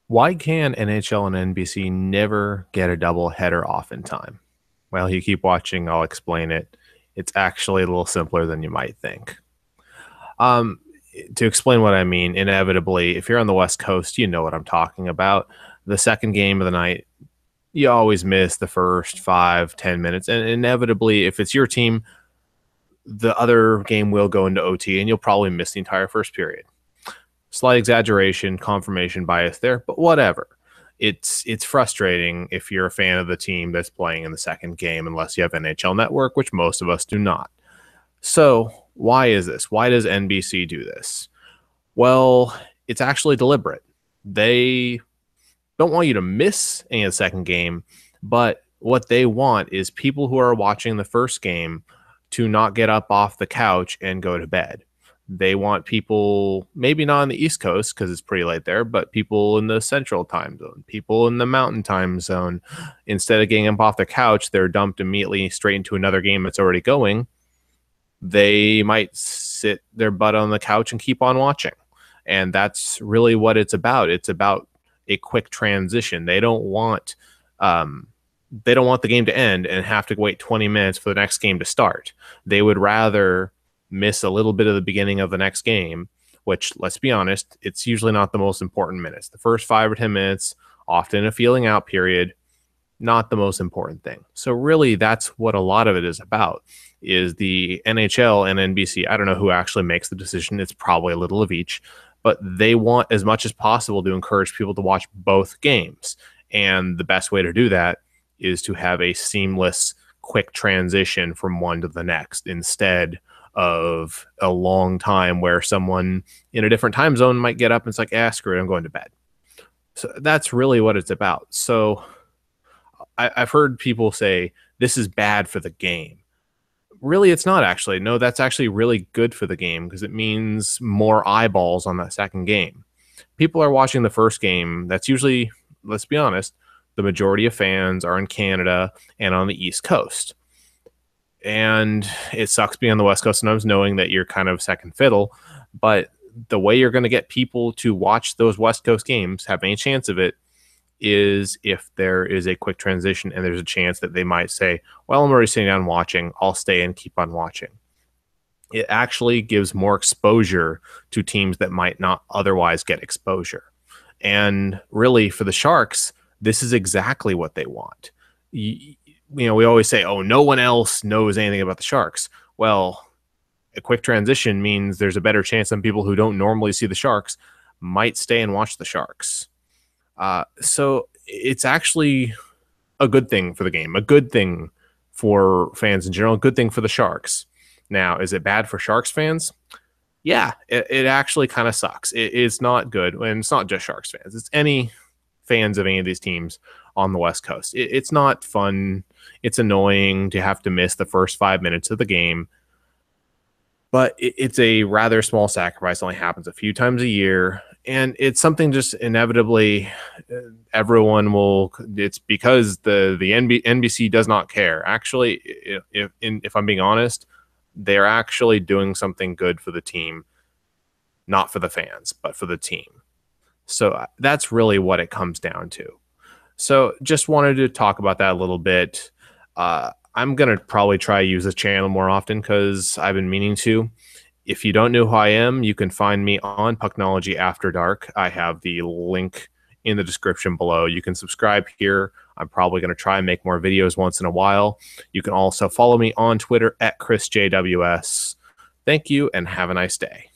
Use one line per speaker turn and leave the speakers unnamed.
Why can NHL and NBC never get a double header off in time? Well, you keep watching, I'll explain it. It's actually a little simpler than you might think. Um, to explain what I mean, inevitably, if you're on the West Coast, you know what I'm talking about. The second game of the night, you always miss the first 5, 10 minutes. And inevitably, if it's your team, the other game will go into OT and you'll probably miss the entire first period. Slight exaggeration, confirmation bias there, but whatever. It's frustrating if you're a fan of the team that's playing in the second game, unless you have NHL Network, which most of us do not. So why is this? Why does NBC do this? Well, it's actually deliberate. They don't want you to miss any of the second game, but what they want is people who are watching the first game to not get up off the couch and go to bed. They want people, maybe not on the East Coast because it's pretty late there, but people in the Central time zone, people in the Mountain time zone. Instead of getting up off the couch, they're dumped immediately straight into another game that's already going. They might sit their butt on the couch and keep on watching. And that's really what it's about. It's about a quick transition. They don't want the game to end and have to wait 20 minutes for the next game to start. They would rather miss a little bit of the beginning of the next game, which, let's be honest, it's usually not the most important minutes. The first 5 or 10 minutes, often a feeling out period, not the most important thing. So really, that's what a lot of it is about, is the NHL and NBC. I don't know who actually makes the decision. It's probably a little of each, but they want as much as possible to encourage people to watch both games. And the best way to do that is to have a seamless, quick transition from one to the next instead of a long time where someone in a different time zone might get up and it's like, screw it, I'm going to bed. So that's really what it's about. So I've heard people say this is bad for the game. Really, it's not actually. No, that's actually really good for the game because it means more eyeballs on that second game. People are watching the first game. That's usually, let's be honest, the majority of fans are in Canada and on the East Coast. And it sucks being on the West Coast sometimes knowing that you're kind of second fiddle. But the way you're going to get people to watch those West Coast games, have any chance of it, is if there is a quick transition and there's a chance that they might say, well, I'm already sitting down watching, I'll stay and keep on watching. It actually gives more exposure to teams that might not otherwise get exposure. And really, for the Sharks, this is exactly what they want. You know, we always say, oh, no one else knows anything about the Sharks. Well, a quick transition means there's a better chance that people who don't normally see the Sharks might stay and watch the Sharks. So it's actually a good thing for the game, a good thing for fans in general, a good thing for the Sharks. Now, is it bad for Sharks fans? Yeah, it actually kind of sucks. It's not good, and it's not just Sharks fans. It's any fans of any of these teams on the West Coast. It's not fun. It's annoying to have to miss the first 5 minutes of the game, but it's a rather small sacrifice. It only happens a few times a year, and it's something just inevitably everyone will. It's because the NBC does not care. Actually, if I'm being honest, they're actually doing something good for the team, not for the fans, but for the team. So that's really what it comes down to. So just wanted to talk about that a little bit. I'm going to probably try to use this channel more often because I've been meaning to. If you don't know who I am, you can find me on Pucknology After Dark. I have the link in the description below. You can subscribe here. I'm probably going to try and make more videos once in a while. You can also follow me on Twitter at ChrisJWS. Thank you and have a nice day.